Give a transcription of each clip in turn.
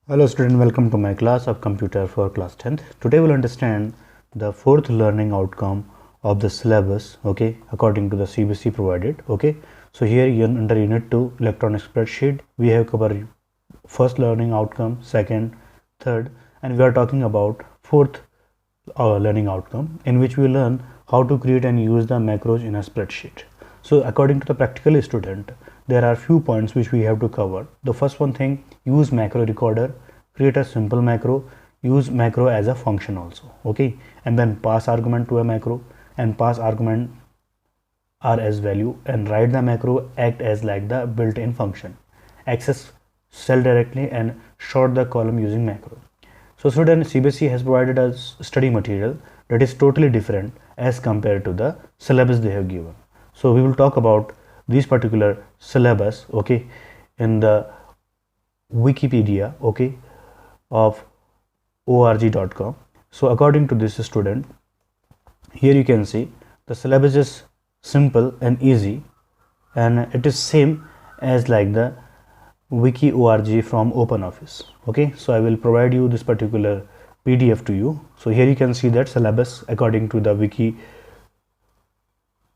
Hello student, welcome to my class of computer for class 10th. Today we'll understand the fourth learning outcome of the syllabus, okay, according to the CBSE provided, okay. So here under unit 2 electronic spreadsheet, we have covered first learning outcome, second, third, and we are talking about fourth learning outcome, in which we learn how to create and use the macros in a spreadsheet. So according to the practical student, there are few points which we have to cover. The first one thing, use macro recorder, create a simple macro, use macro as a function also, okay, and then pass argument to a macro and pass argument r as value and write the macro act as like the built-in function, access cell directly and sort the column using macro. So student, CBSE has provided us study material that is totally different as compared to the syllabus they have given. So we will talk about this particular syllabus, okay, in the Wikipedia, okay, of org.com. So according to this student, here you can see the syllabus is simple and easy, and it is same as like the wiki org from OpenOffice, okay. So I will provide you this particular PDF to you. So here you can see that syllabus according to the wiki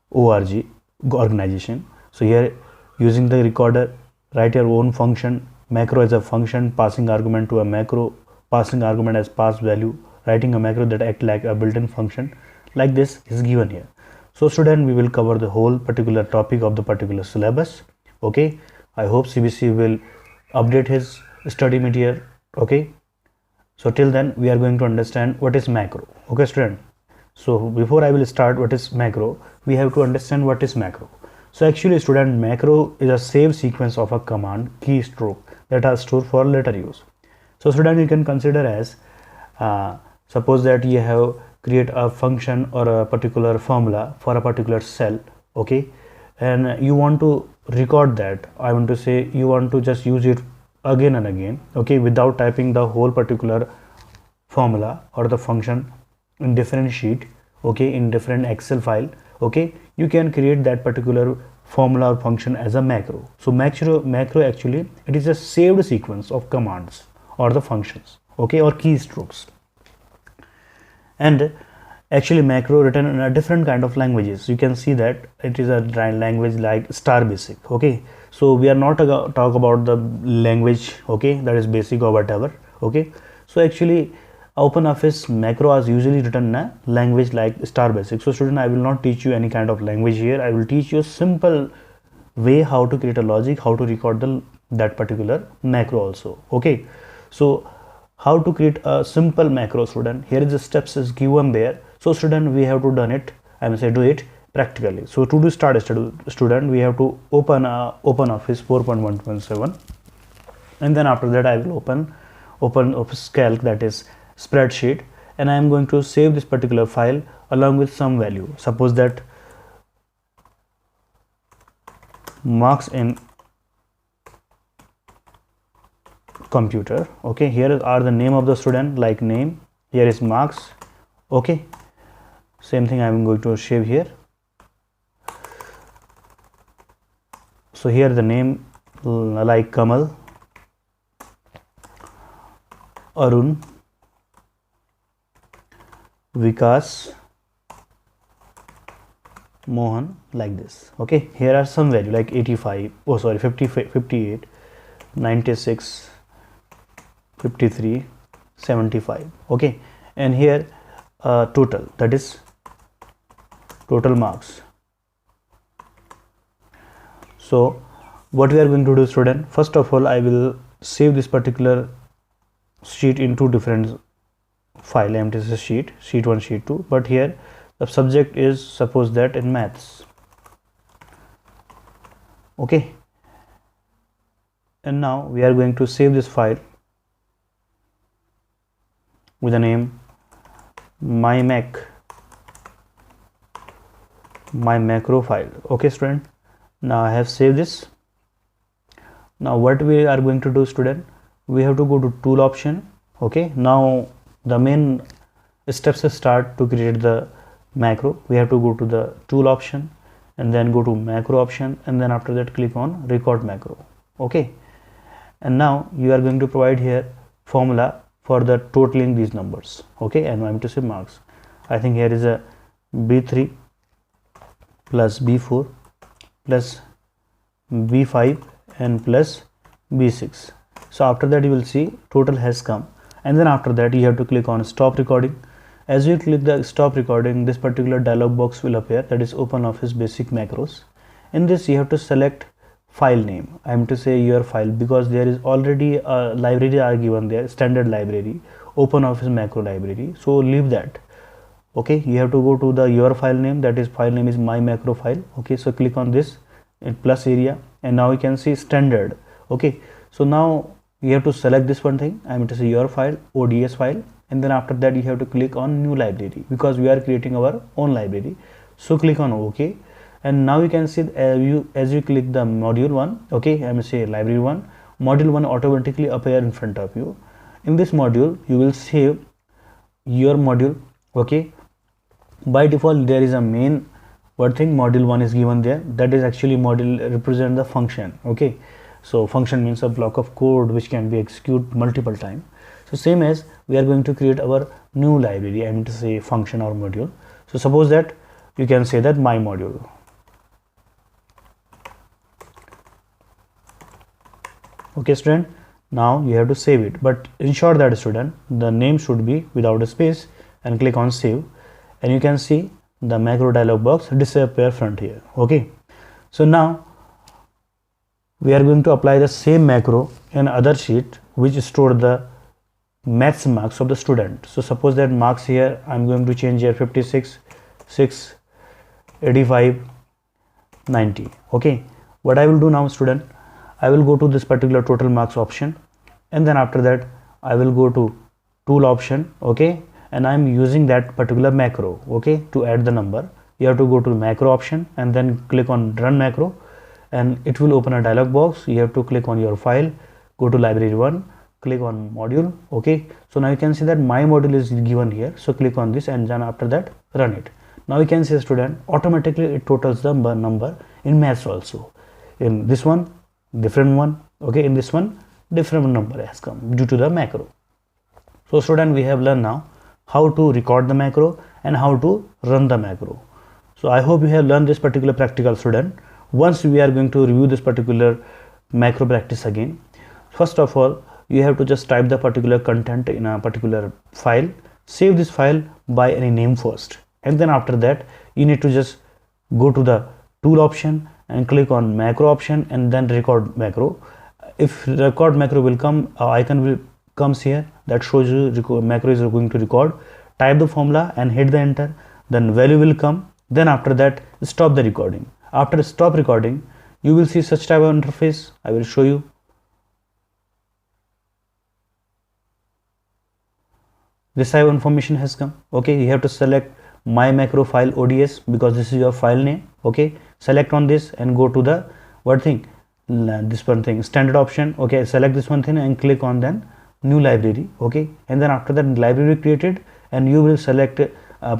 org organization. So here, using the recorder, write your own function, macro as a function, passing argument to a macro, passing argument as pass value, writing a macro that act like a built-in function, like this is given here. So student, we will cover the whole particular topic of the particular syllabus, okay. I hope CBSE will update his study material, okay. So till then we are going to understand what is macro, okay student. So before I will start what is macro, we have to understand what is macro. So actually student, macro is a saved sequence of a command keystroke that are stored for later use. So student, you can consider as suppose that you have create a function or a particular formula for a particular cell, okay, and you want to record that. I want to say you want to just use it again and again, okay, without typing the whole particular formula or the function in different sheet, okay, in different Excel file, okay, you can create that particular formula or function as a macro. So macro actually it is a saved sequence of commands or the functions, okay, or keystrokes. And actually macro written in a different kind of languages. You can see that it is a language like star basic, okay. So we are not talk about the language, okay, that is basic or whatever, okay. So actually OpenOffice macro is usually written in a language like star basic. So student, I will not teach you any kind of language here. I will teach you a simple way how to create a logic, how to record that particular macro also, okay. So how to create a simple macro, student, here is the steps is given there. So student, we have to done it, I will say do it practically. So to do start student, we have to open OpenOffice 4.1.7, and then after that I will open OpenOffice Calc, that is spreadsheet, and I am going to save this particular file along with some value. Suppose that marks in computer, okay, here are the name of the student, like name, here is marks, okay. Same thing I am going to save here. So here the name like Kamal, Arun, Vikas, Mohan, like this, okay. Here are some value like 85, oh sorry, 50, 58, 96, 53, 75, okay. And here total, that is total marks. So what we are going to do, student, first of all I will save this particular sheet in two different file, empty sheet 1, sheet 2, but here the subject is suppose that in maths, okay. And now we are going to save this file with the name my macro file, okay student. Now I have saved this. Now what we are going to do, student, we have to go to tool option, okay. Now the main steps start to create the macro. We have to go to the tool option and then go to macro option, and then after that click on record macro, okay. And now you are going to provide here formula for the totaling these numbers. Okay, and I'm to say marks. I think here is a B3 plus B4 plus B5 and plus B6. So after that you will see total has come, and then after that you have to click on stop recording. As you click the stop recording, this particular dialog box will appear, that is OpenOffice basic macros. In this you have to select file name. I am to say your file, because there is already a library are given there, standard library, OpenOffice macro library, so leave that. Okay, you have to go to the your file name, that is file name is my macro file. Okay, so click on this in plus area, and now you can see standard. Okay, so now you have to select this one thing. I am to say your file, ODS file, and then after that you have to click on new library, because we are creating our own library. So click on OK, and now you can see as you click the module 1. Okay, I am say library 1, module 1 automatically appear in front of you. In this module you will save your module. Okay, by default there is a main one thing, module 1 is given there, that is actually module represent the function. Okay, so function means a block of code which can be executed multiple times. So same as we are going to create our new library, I mean to say function or module. So suppose that you can say that my module. Okay student, now you have to save it, but ensure that student the name should be without a space, and click on save, and you can see the macro dialog box disappear front here. Okay, so now we are going to apply the same macro in other sheet which store the maths marks of the student. So suppose that marks here I am going to change here 56, 6, 85, 90. Okay, what I will do now student, I will go to this particular total marks option, and then after that I will go to tool option. Okay, and I am using that particular macro. Okay, to add the number you have to go to macro option and then click on run macro, and it will open a dialog box. You have to click on your file, go to library 1, click on module. Okay, so now you can see that my module is given here, so click on this and then after that run it. Now you can see student automatically it totals the number in maths also. In this one different one, okay, in this one different number has come due to the macro. So student, we have learned now how to record the macro and how to run the macro. So I hope you have learned this particular practical student. Once we are going to review this particular macro practice again, first of all you have to just type the particular content in a particular file, save this file by any name first, and then after that you need to just go to the tool option and click on macro option and then record macro. If record macro will come, icon will comes here that shows you macro is going to record. Type the formula and hit the enter, then value will come, then after that stop the recording. After stop recording you will see such type of interface. I will show you. This type of information has come. Okay, you have to select my macro file ODS because this is your file name. Okay, select on this and go to the what thing, this one thing, standard option. Okay, select this one thing and click on then new library. Okay, and then after that library created, and you will select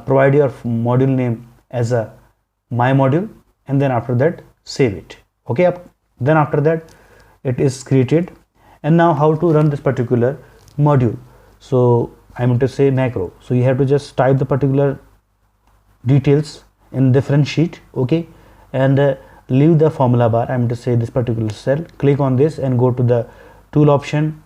provide your module name as a my module, and then after that save it. Okay, then after that it is created. And now how to run this particular module? So I am to say macro, so you have to just type the particular details in different sheet. Okay, and leave the formula bar. I am to say this particular cell, click on this and go to the tool option,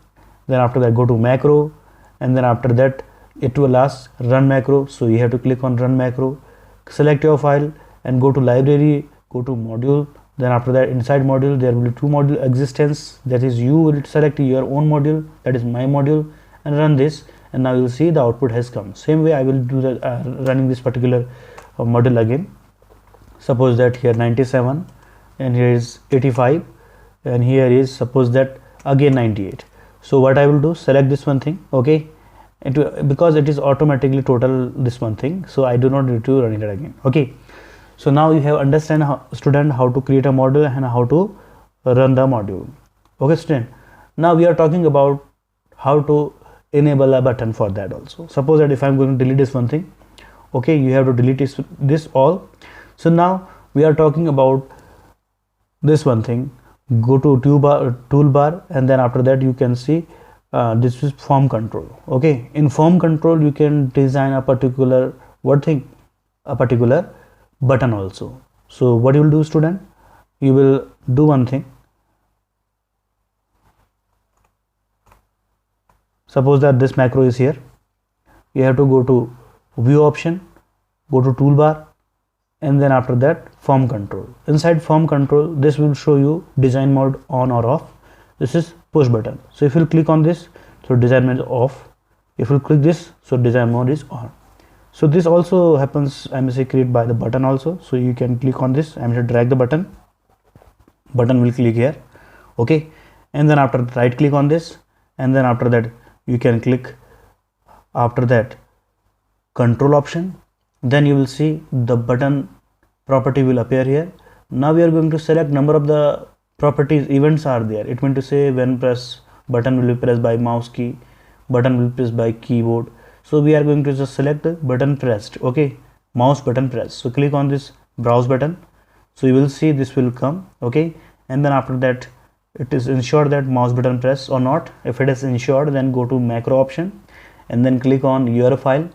then after that go to macro, and then after that it will ask run macro. So you have to click on run macro, select your file and go to library, go to module, then after that inside module there will be two module existence, that is you will select your own module, that is my module, and run this, and now you will see the output has come. Same way I will do the running this particular module again. Suppose that here 97 and here is 85 and here is suppose that again 98. So what I will do, select this one thing. Okay, because it is automatically total this one thing, so I do not need to run it again. Okay, so now you have understand student how to create a module and how to run the module. Okay student, now we are talking about how to enable a button for that also. Suppose that if I am going to delete this one thing, okay, you have to delete this all. So now we are talking about this one thing. Go to toolbar and then after that you can see this is form control. Okay, in form control you can design a particular a particular button also. So what you will do, student, you will do one thing. Suppose that this macro is here, you have to go to view option, go to toolbar, and then after that form control. Inside form control, this will show you design mode on or off. This is push button. So if you click on this, so design mode is off. If you click this, so design mode is on. So this also happens, I may say, create by the button also. So you can click on this, I may say drag the button will click here. Okay, and then after right click on this, and then after that you can click after that control option. Then you will see the button property will appear here. Now we are going to select number of the properties events are there. It means to say when press button will be pressed by mouse key, button will be pressed by keyboard. So we are going to just select the button pressed. Okay, mouse button pressed. So click on this browse button. So you will see this will come. Okay, and then after that it is ensured that mouse button press or not. If it is ensured, then go to macro option and then click on your file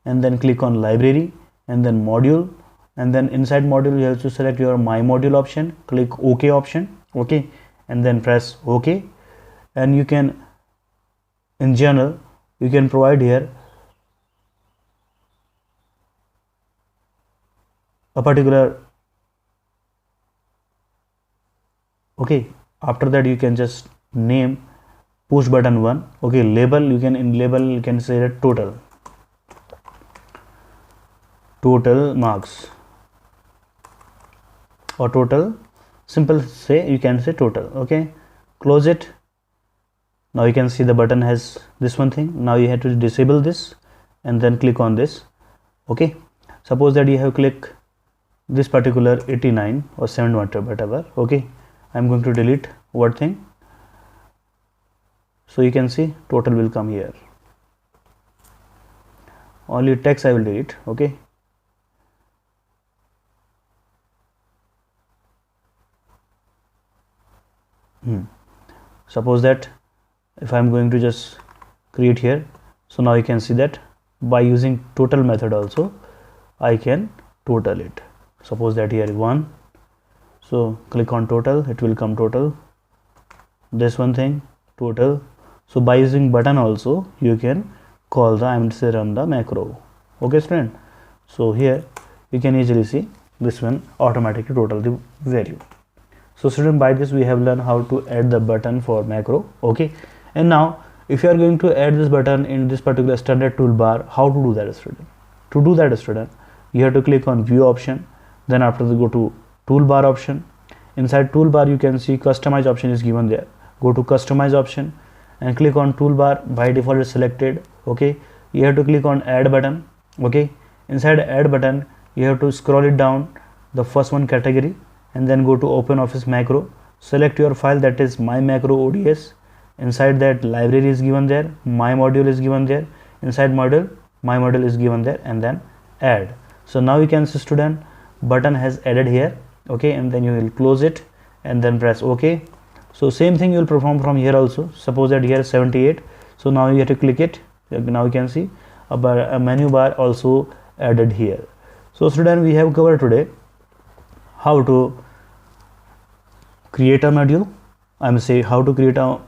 and then click on library and then module, and then inside module you have to select your my module option, click OK option. Okay, and then press OK, and you can in general you can provide here a particular. Okay, after that you can just name push button 1. Okay, label, you can in label you can say that total marks or total, simple say you can say total. Okay, close it. Now you can see the button has this one thing. Now you have to disable this and then click on this. Okay, suppose that you have clicked this particular 89 or 700 whatever. Okay, I'm going to delete word thing. So you can see total will come here. Only text I will delete. Okay, suppose that if I'm going to just create here, so now you can see that by using total method also I can total it. Suppose that here is 1, so click on total, it will come total, this one thing total. So by using button also you can call the, I mean say run the macro. Okay student, so here you can easily see this one automatically total the value. So student, by this we have learned how to add the button for macro. Okay, and now if you are going to add this button in this particular standard toolbar, how to do that, student? To do that, student, you have to click on view option, then after that go to toolbar option. Inside toolbar you can see customize option is given there. Go to customize option and click on toolbar. By default is selected. Okay, you have to click on add button. Okay, inside add button you have to scroll it down the first one category and then go to open office macro, select your file, that is my macro ods. Inside that library is given there, my module is given there, inside module my module is given there, and then add. So now you can see student button has added here. Okay, and then you will close it and then press OK. So same thing you will perform from here also. Suppose that here is 78, so now you have to click it. Now you can see a menu bar also added here. So student, we have covered today how to create a module, I'm say how to create a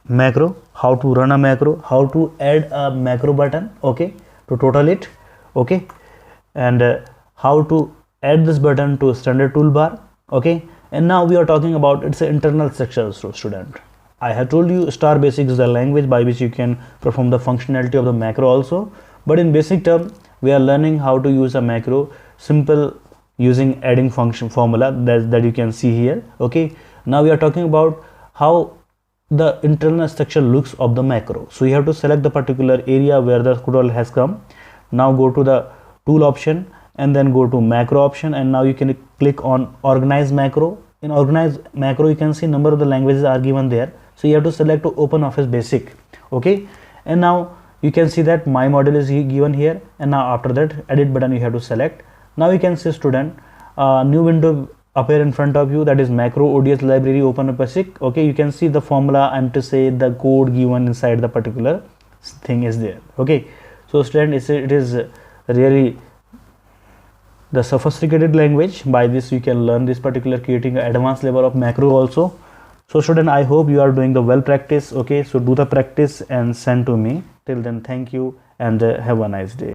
macro, how to run a macro, how to add a macro button, okay, to total it, okay, and how to add this button to standard toolbar. Okay, and now we are talking about its internal structure. So student, I have told you star basic is the language by which you can perform the functionality of the macro also, but in basic term we are learning how to use a macro simple using adding function formula that you can see here. Okay, now we are talking about how the internal structure looks of the macro. So you have to select the particular area where the scroll has come. Now go to the tool option and then go to macro option, and now you can click on organize macro. In organize macro you can see number of the languages are given there, so you have to select to open office basic. Okay, and now you can see that my model is given here, and now after that edit button you have to select. Now you can see student new window appear in front of you, that is macro ODS library, open a basic. Okay, you can see the formula, I'm to say the code given inside the particular thing is there. Okay, so student, it is really the sophisticated language. By this you can learn this particular, creating an advanced level of macro also. So student, I hope you are doing the well practice. Okay, so do the practice and send to me. Till then, thank you and have a nice day.